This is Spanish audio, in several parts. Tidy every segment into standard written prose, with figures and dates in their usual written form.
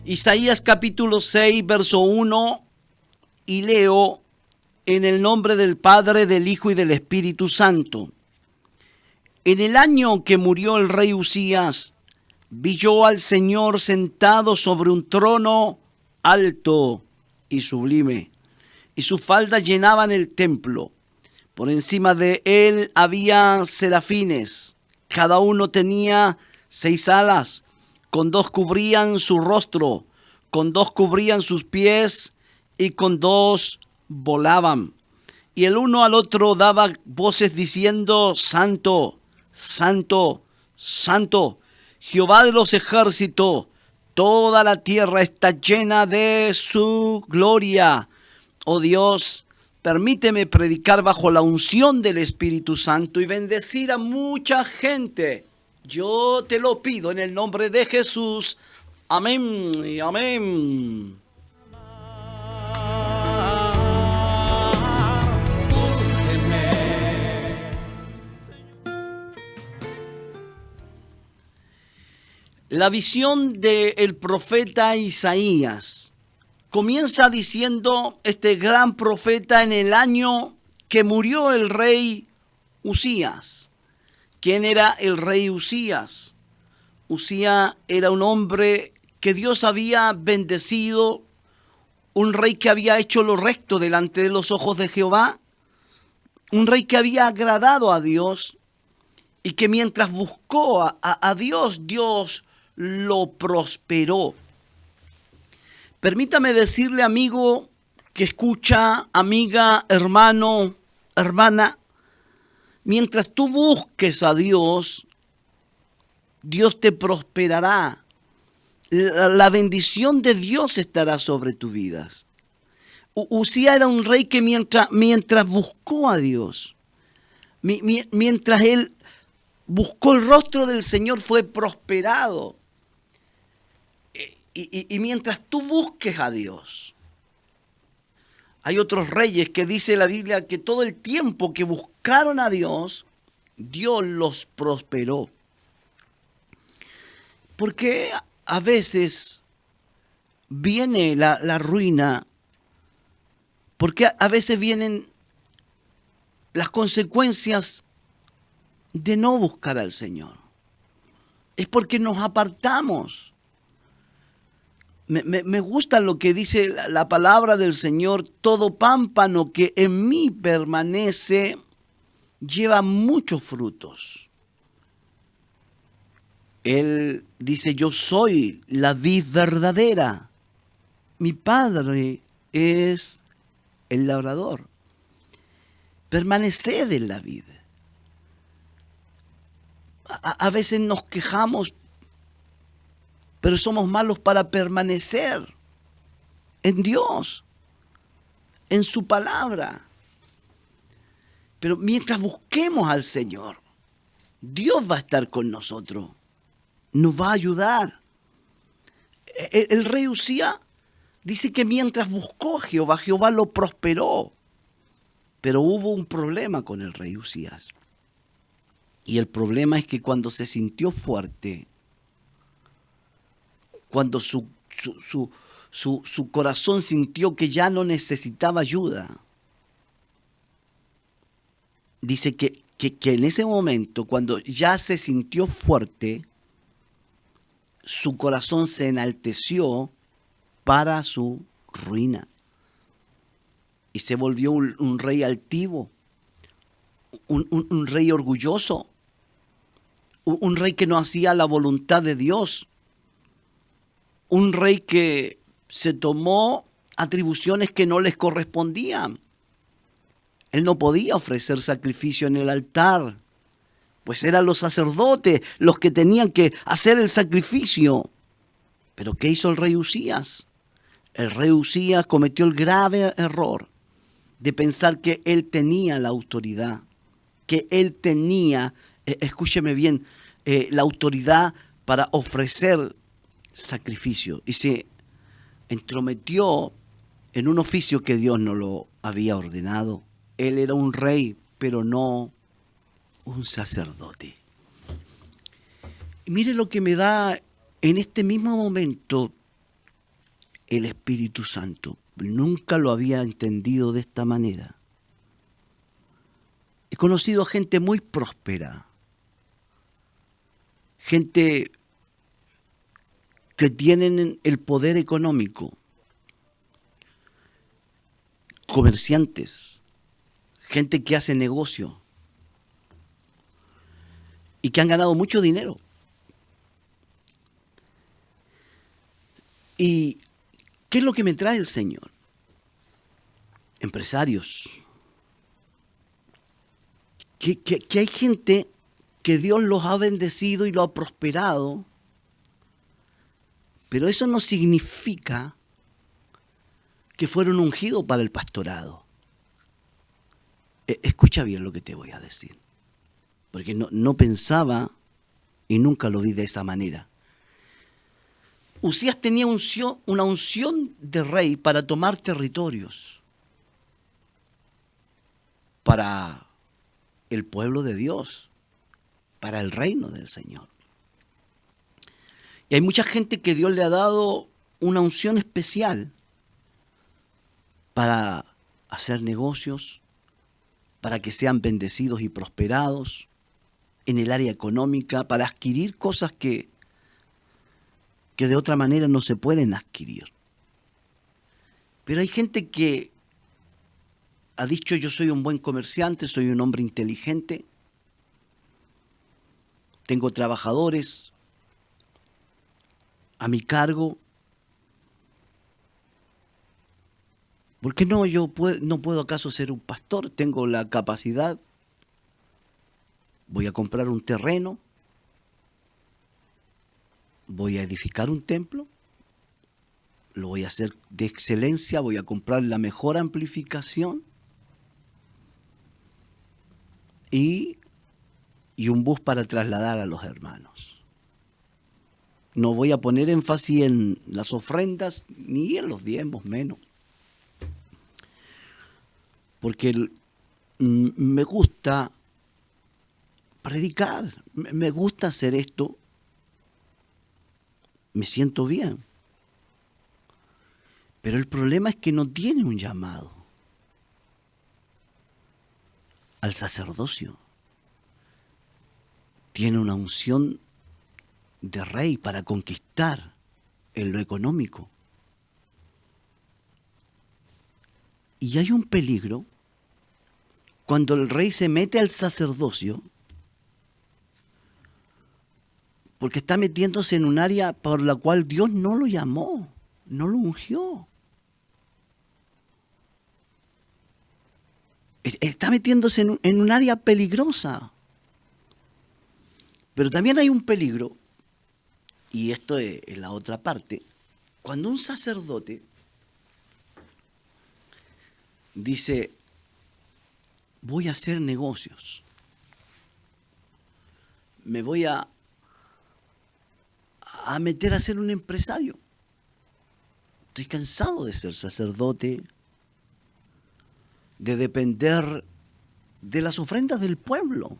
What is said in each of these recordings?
Isaías capítulo 6, verso 1, y leo en el nombre del Padre, del Hijo y del Espíritu Santo. En el año que murió el rey Usías, vi yo al Señor sentado sobre un trono alto y sublime, y sus faldas llenaban el templo. Por encima de él había serafines, cada uno tenía 6 alas, con 2 cubrían su rostro, con 2 cubrían sus pies, y con 2 volaban. Y el uno al otro daba voces diciendo: Santo, Santo, Santo, Jehová de los ejércitos, toda la tierra está llena de su gloria. Oh Dios, permíteme predicar bajo la unción del Espíritu Santo y bendecir a mucha gente. Yo te lo pido en el nombre de Jesús. Amén y amén. La visión del profeta Isaías comienza diciendo este gran profeta en el año que murió el rey Usías. ¿Quién era el rey Usías? Usías era un hombre que Dios había bendecido, un rey que había hecho lo recto delante de los ojos de Jehová, un rey que había agradado a Dios y que mientras buscó a Dios, Dios lo prosperó. Permítame decirle, amigo que escucha, amiga, hermano, hermana, mientras tú busques a Dios, Dios te prosperará. La bendición de Dios estará sobre tu vida. Usías era un rey que mientras buscó a Dios, mientras él buscó el rostro del Señor, fue prosperado. Y mientras tú busques a Dios, hay otros reyes que dice la Biblia que todo el tiempo que buscaron a Dios, Dios los prosperó. Porque a veces viene la ruina, porque a veces vienen las consecuencias de no buscar al Señor. Es porque nos apartamos. Me gusta lo que dice la palabra del Señor: todo pámpano que en mí permanece lleva muchos frutos. Él dice: yo soy la vid verdadera, mi Padre es el labrador. Permaneced en la vid. A veces nos quejamos, pero somos malos para permanecer en Dios, en su palabra. Pero mientras busquemos al Señor, Dios va a estar con nosotros, nos va a ayudar. El rey Usías dice que mientras buscó a Jehová, Jehová lo prosperó. Pero hubo un problema con el rey Usías. Y el problema es que cuando se sintió fuerte, cuando su corazón sintió que ya no necesitaba ayuda, dice que en ese momento, cuando ya se sintió fuerte, su corazón se enalteció para su ruina. Y se volvió un rey altivo, un rey orgulloso, un rey que no hacía la voluntad de Dios. Un rey que se tomó atribuciones que no les correspondían. Él no podía ofrecer sacrificio en el altar, pues eran los sacerdotes los que tenían que hacer el sacrificio. ¿Pero qué hizo el rey Usías? El rey Usías cometió el grave error de pensar que él tenía la autoridad, que él tenía, escúcheme bien, la autoridad para ofrecer sacrificio, y se entrometió en un oficio que Dios no lo había ordenado. Él era un rey, pero no un sacerdote. Y mire lo que me da en este mismo momento el Espíritu Santo. Nunca lo había entendido de esta manera. He conocido gente muy próspera, gente que tienen el poder económico, comerciantes, gente que hace negocio y que han ganado mucho dinero. ¿Y qué es lo que me trae el Señor? Empresarios. Que hay gente que Dios los ha bendecido y lo ha prosperado, pero eso no significa que fueron ungidos para el pastorado. Escucha bien lo que te voy a decir, porque no pensaba y nunca lo vi de esa manera. Usías tenía una unción de rey para tomar territorios para el pueblo de Dios, para el reino del Señor. Y hay mucha gente que Dios le ha dado una unción especial para hacer negocios, para que sean bendecidos y prosperados en el área económica, para adquirir cosas que de otra manera no se pueden adquirir. Pero hay gente que ha dicho: yo soy un buen comerciante, soy un hombre inteligente, tengo trabajadores a mi cargo. ¿Por qué no? No puedo acaso ser un pastor, tengo la capacidad, voy a comprar un terreno, voy a edificar un templo, lo voy a hacer de excelencia, voy a comprar la mejor amplificación y un bus para trasladar a los hermanos. No voy a poner énfasis en las ofrendas ni en los diezmos menos, porque me gusta predicar, me gusta hacer esto, me siento bien. Pero el problema es que no tiene un llamado al sacerdocio. Tiene una unción de rey para conquistar en lo económico. Y hay un peligro cuando el rey se mete al sacerdocio, porque está metiéndose en un área por la cual Dios no lo llamó, no lo ungió. Está metiéndose en un área peligrosa. Pero también hay un peligro, y esto es la otra parte, cuando un sacerdote dice: voy a hacer negocios, me voy a meter a ser un empresario. Estoy cansado de ser sacerdote, de depender de las ofrendas del pueblo.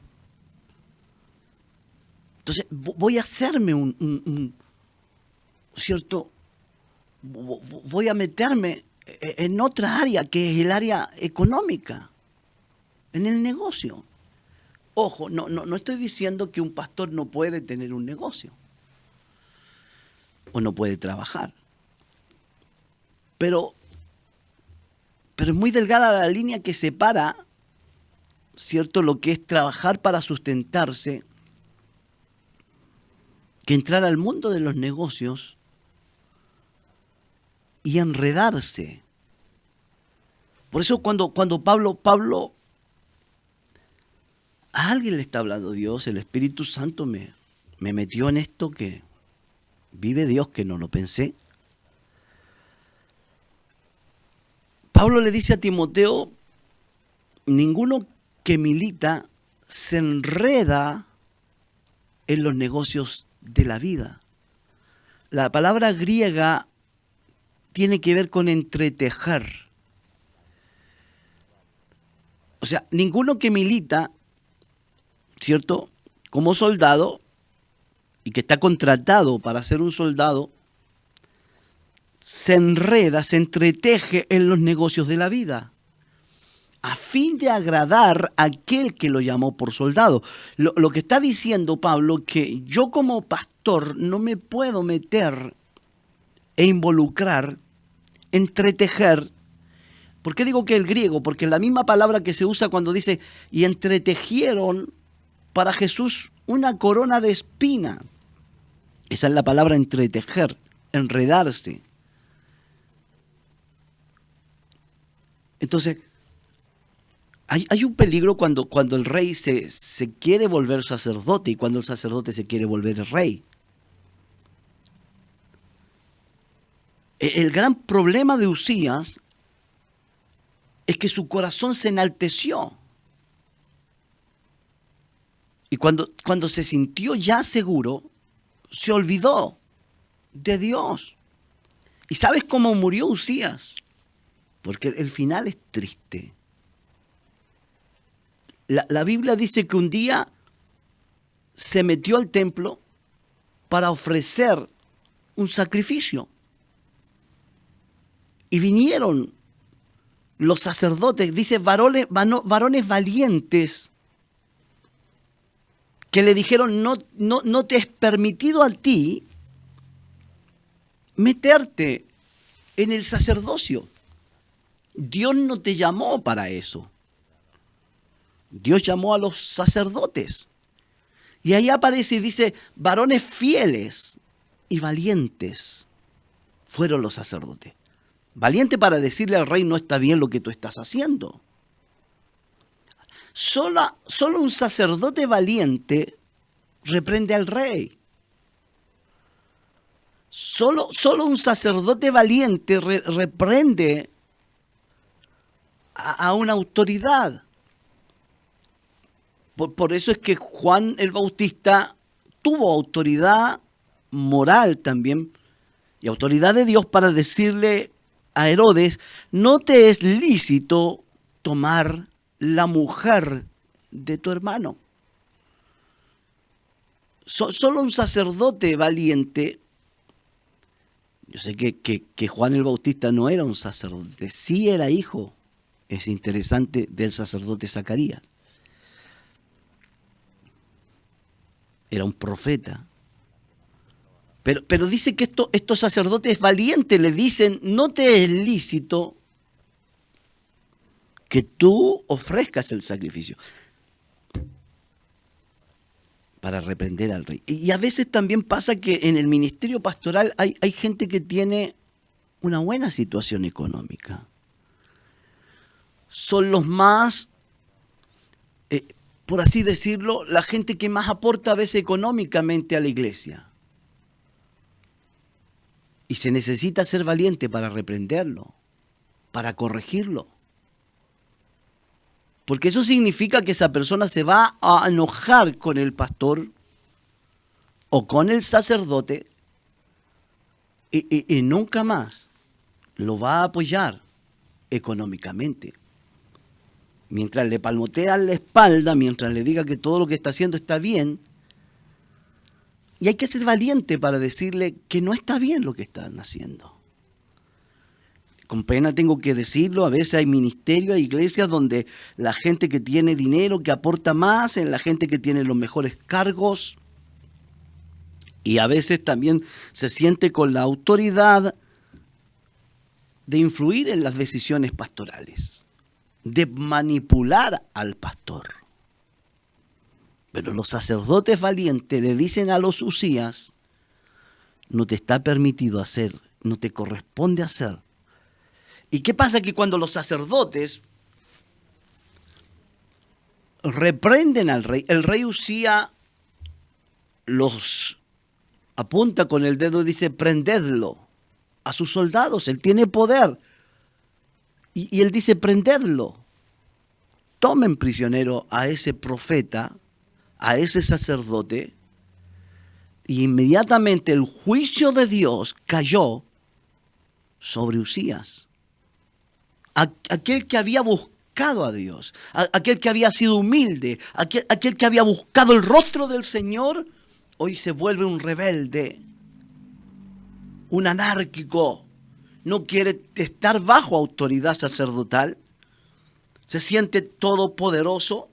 Entonces voy a hacerme ¿cierto? Voy a meterme en otra área que es el área económica, en el negocio. Ojo, no estoy diciendo que un pastor no puede tener un negocio o no puede trabajar. Pero es muy delgada la línea que separa, ¿cierto?, lo que es trabajar para sustentarse, que entrar al mundo de los negocios y enredarse. Por eso cuando Pablo, a alguien le está hablando Dios, el Espíritu Santo me metió en esto, que vive Dios, que no lo pensé. Pablo le dice a Timoteo: ninguno que milita se enreda en los negocios de la vida. La palabra griega tiene que ver con entretejer. O sea, ninguno que milita, ¿cierto?, como soldado y que está contratado para ser un soldado, se enreda, se entreteje en los negocios de la vida, a fin de agradar a aquel que lo llamó por soldado. Lo que está diciendo Pablo, que yo como pastor no me puedo meter e involucrar, entretejer. ¿Por qué digo que el griego? Porque la misma palabra que se usa cuando dice, y entretejieron para Jesús una corona de espina. Esa es la palabra entretejer, enredarse. Entonces, hay un peligro cuando el rey se quiere volver sacerdote y cuando el sacerdote se quiere volver rey. El gran problema de Uzías es que su corazón se enalteció. Y cuando se sintió ya seguro, se olvidó de Dios. ¿Y sabes cómo murió Uzías? Porque el final es triste. La Biblia dice que un día se metió al templo para ofrecer un sacrificio. Y vinieron los sacerdotes, dice varones valientes, que le dijeron, no te es permitido a ti meterte en el sacerdocio. Dios no te llamó para eso. Dios llamó a los sacerdotes. Y ahí aparece y dice, varones fieles y valientes fueron los sacerdotes. Valiente para decirle al rey, no está bien lo que tú estás haciendo. Solo un sacerdote valiente reprende al rey. Solo un sacerdote valiente reprende a una autoridad. Por eso es que Juan el Bautista tuvo autoridad moral también y autoridad de Dios para decirle a Herodes, no te es lícito tomar la mujer de tu hermano. Solo un sacerdote valiente. Yo sé que Juan el Bautista no era un sacerdote, sí era hijo, es interesante, del sacerdote Zacarías. Era un profeta. Pero dice que estos sacerdotes valientes le dicen, no te es lícito que tú ofrezcas el sacrificio para reprender al rey. Y a veces también pasa que en el ministerio pastoral hay gente que tiene una buena situación económica. Son los más, por así decirlo, la gente que más aporta a veces económicamente a la iglesia. Y se necesita ser valiente para reprenderlo, para corregirlo. Porque eso significa que esa persona se va a enojar con el pastor o con el sacerdote y nunca más lo va a apoyar económicamente. Mientras le palmotean la espalda, mientras le diga que todo lo que está haciendo está bien. Y hay que ser valiente para decirle que no está bien lo que están haciendo. Con pena tengo que decirlo, a veces hay ministerios, hay iglesias donde la gente que tiene dinero, que aporta más, en la gente que tiene los mejores cargos, y a veces también se siente con la autoridad de influir en las decisiones pastorales, de manipular al pastor. Pero los sacerdotes valientes le dicen a los Uzías, no te está permitido hacer, no te corresponde hacer. ¿Y qué pasa? Que cuando los sacerdotes reprenden al rey, el rey Uzías los apunta con el dedo y dice, prendedlo a sus soldados, él tiene poder. Y él dice, prendedlo. Tomen prisionero a ese profeta, a ese sacerdote, y inmediatamente el juicio de Dios cayó sobre Uzías. Aquel que había buscado a Dios, aquel que había sido humilde, aquel que había buscado el rostro del Señor, hoy se vuelve un rebelde, un anárquico, no quiere estar bajo autoridad sacerdotal, se siente todopoderoso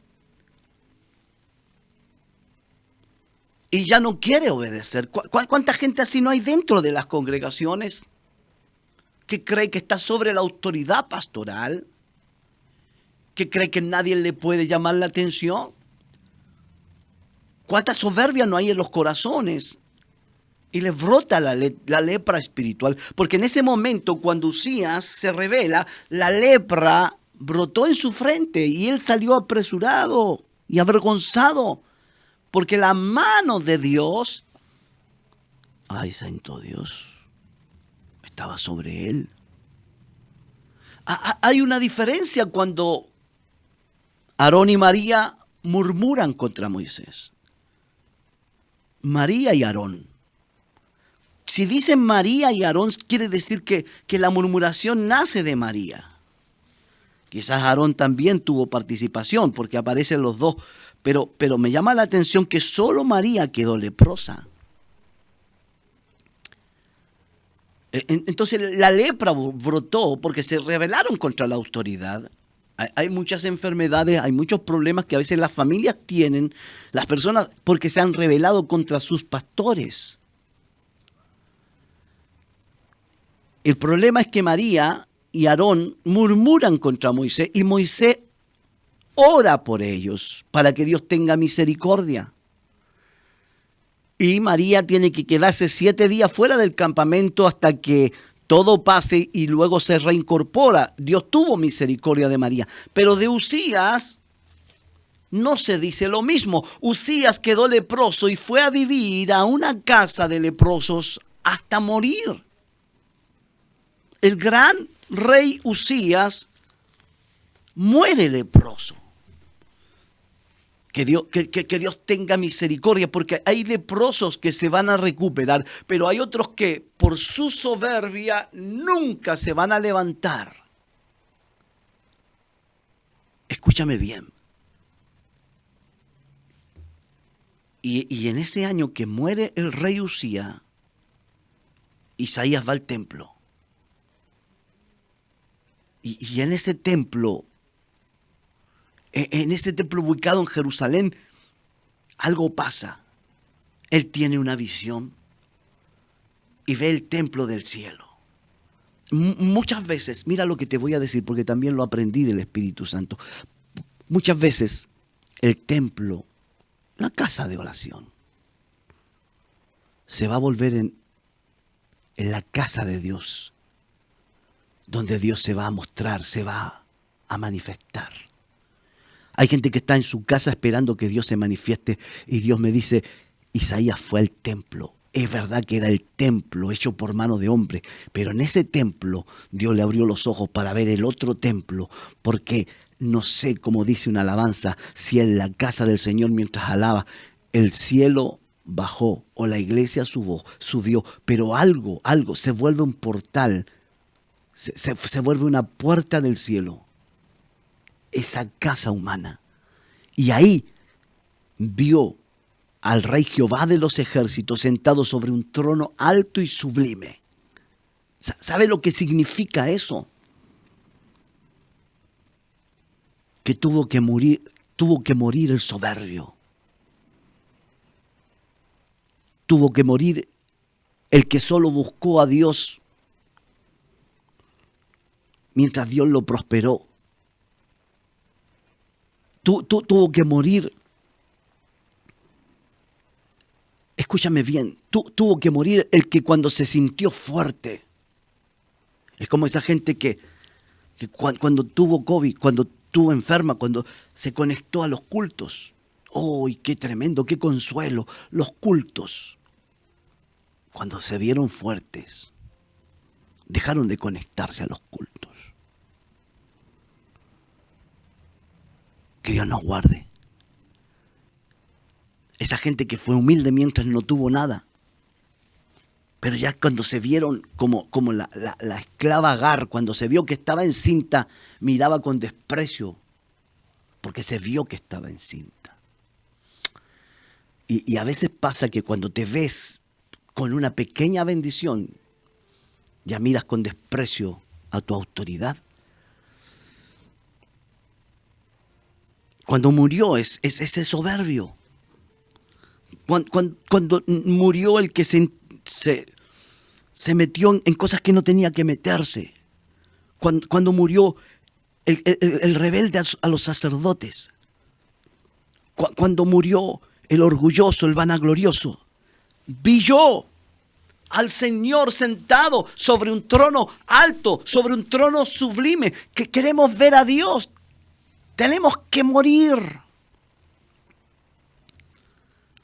y ya no quiere obedecer. ¿Cuánta gente así no hay dentro de las congregaciones que cree que está sobre la autoridad pastoral, que cree que nadie le puede llamar la atención? ¿Cuánta soberbia no hay en los corazones? Y les brota la lepra espiritual, porque en ese momento cuando Usías se revela, la lepra brotó en su frente y él salió apresurado y avergonzado, porque la mano de Dios, ay santo Dios, estaba sobre él. Hay una diferencia cuando Aarón y María murmuran contra Moisés. María y Aarón. Si dicen María y Aarón, quiere decir que la murmuración nace de María. Quizás Aarón también tuvo participación porque aparecen los dos, pero me llama la atención que solo María quedó leprosa. Entonces la lepra brotó porque se rebelaron contra la autoridad. Hay muchas enfermedades, hay muchos problemas que a veces las familias tienen, las personas, porque se han rebelado contra sus pastores. El problema es que María y Aarón murmuran contra Moisés y Moisés ora por ellos para que Dios tenga misericordia. Y María tiene que quedarse 7 días fuera del campamento hasta que todo pase y luego se reincorpora. Dios tuvo misericordia de María. Pero de Usías no se dice lo mismo. Usías quedó leproso y fue a vivir a una casa de leprosos hasta morir. El gran rey Usías muere leproso. Que Dios tenga misericordia, porque hay leprosos que se van a recuperar, pero hay otros que por su soberbia nunca se van a levantar. Escúchame bien. Y en ese año que muere el rey Usías, Isaías va al templo. Y en ese templo ubicado en Jerusalén, algo pasa. Él tiene una visión y ve el templo del cielo. Muchas veces, mira lo que te voy a decir, porque también lo aprendí del Espíritu Santo. Muchas veces el templo, la casa de oración, se va a volver en la casa de Dios, donde Dios se va a mostrar, se va a manifestar. Hay gente que está en su casa esperando que Dios se manifieste y Dios me dice, Isaías fue al templo. Es verdad que era el templo hecho por mano de hombre, pero en ese templo Dios le abrió los ojos para ver el otro templo, porque no sé, como dice una alabanza, si en la casa del Señor mientras alaba, el cielo bajó o la iglesia subió, pero algo se vuelve un portal, se vuelve una puerta del cielo. Esa casa humana. Y ahí vio al rey Jehová de los ejércitos sentado sobre un trono alto y sublime. ¿Sabe lo que significa eso? Que tuvo que morir el soberbio. Tuvo que morir el que solo buscó a Dios mientras Dios lo prosperó. Tuvo que morir, escúchame bien, tuvo que morir el que cuando se sintió fuerte. Es como esa gente que cuando tuvo COVID, cuando estuvo enferma, cuando se conectó a los cultos. ¡Oh, qué tremendo, qué consuelo! Los cultos, cuando se vieron fuertes, dejaron de conectarse a los cultos. Que Dios nos guarde. Esa gente que fue humilde mientras no tuvo nada. Pero ya cuando se vieron como la esclava Agar, cuando se vio que estaba encinta, miraba con desprecio, porque se vio que estaba encinta. Y a veces pasa que cuando te ves con una pequeña bendición, Ya miras con desprecio a tu autoridad. Cuando murió es ese soberbio. Cuando murió el que se metió en cosas que no tenía que meterse. Cuando murió el rebelde a los sacerdotes. Cuando murió el orgulloso, el vanaglorioso. Vi yo al Señor sentado sobre un trono alto, sobre un trono sublime. Que queremos ver a Dios. Tenemos que morir.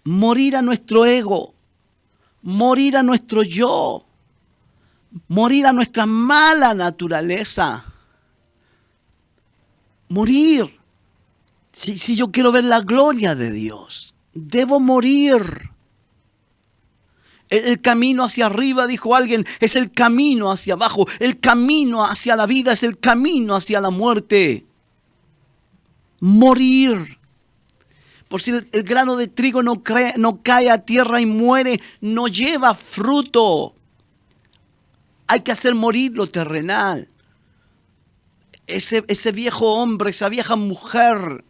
Morir a nuestro ego. Morir a nuestro yo. Morir a nuestra mala naturaleza. Morir. Si yo quiero ver la gloria de Dios, debo morir. El camino hacia arriba, dijo alguien, es el camino hacia abajo. El camino hacia la vida es el camino hacia la muerte. Morir. Por si el grano de trigo no cae a tierra y muere, no lleva fruto. Hay que hacer morir lo terrenal. Ese viejo hombre, esa vieja mujer.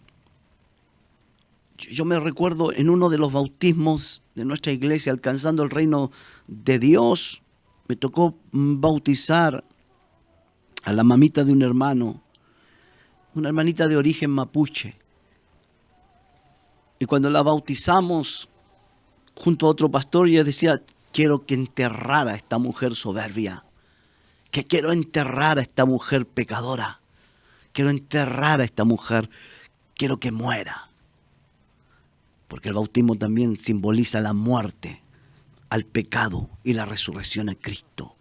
Yo me recuerdo en uno de los bautismos de nuestra iglesia, alcanzando el reino de Dios, me tocó bautizar a la mamita de un hermano, una hermanita de origen mapuche. Y cuando la bautizamos, junto a otro pastor, ella decía, quiero que enterrara a esta mujer soberbia, que quiero enterrar a esta mujer pecadora, quiero enterrar a esta mujer, quiero que muera. Porque el bautismo también simboliza la muerte al pecado y la resurrección a Cristo,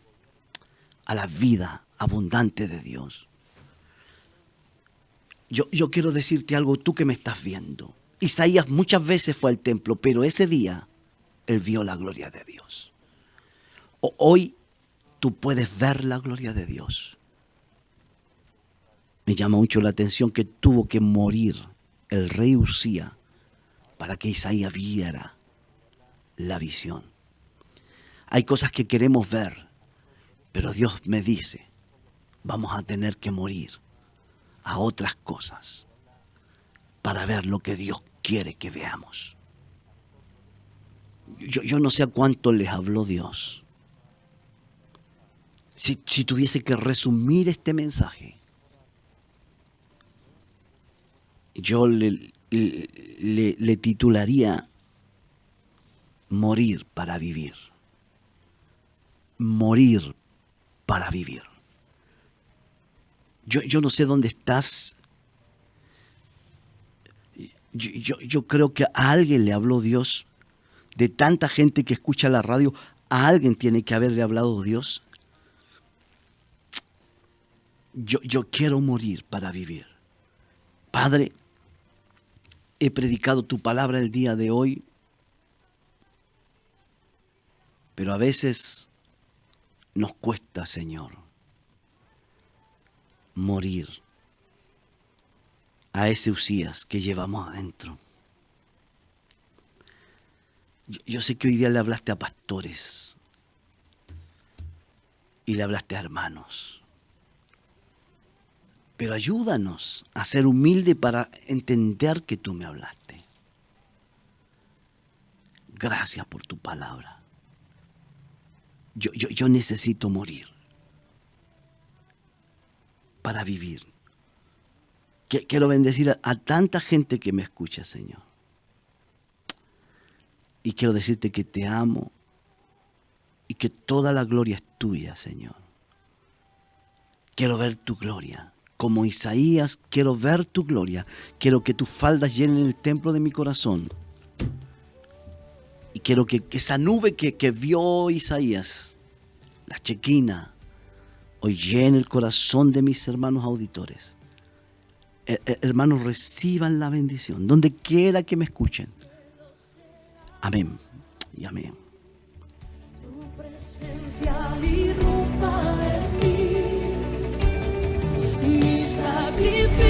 a la vida abundante de Dios. Yo quiero decirte algo, tú que me estás viendo. Isaías muchas veces fue al templo, pero ese día él vio la gloria de Dios. Hoy tú puedes ver la gloria de Dios. Me llama mucho la atención que tuvo que morir el rey Usía para que Isaías viera la visión. Hay cosas que queremos ver, pero Dios me dice, vamos a tener que morir a otras cosas para ver lo que Dios quiere que veamos. Yo no sé a cuánto les habló Dios. Si tuviese que resumir este mensaje, yo le titularía Morir para vivir. Morir para vivir. Yo no sé dónde estás. Yo creo que a alguien le habló Dios. De tanta gente que escucha la radio, a alguien tiene que haberle hablado Dios. Yo quiero morir para vivir. Padre, he predicado tu palabra el día de hoy, pero a veces nos cuesta, Señor, morir a ese Usías que llevamos adentro. Yo sé que hoy día le hablaste a pastores y le hablaste a hermanos, pero ayúdanos a ser humildes para entender que tú me hablaste. Gracias por tu palabra. Yo necesito morir para vivir. Quiero bendecir a tanta gente que me escucha, Señor. Y quiero decirte que te amo y que toda la gloria es tuya, Señor. Quiero ver tu gloria. Como Isaías, quiero ver tu gloria. Quiero que tus faldas llenen el templo de mi corazón. Y quiero que esa nube que vio Isaías, la Chequina, hoy llene el corazón de mis hermanos auditores. Hermanos, reciban la bendición, donde quiera que me escuchen. Amén y amén. Tu presencia irrumpa en mí, mi sacrificio.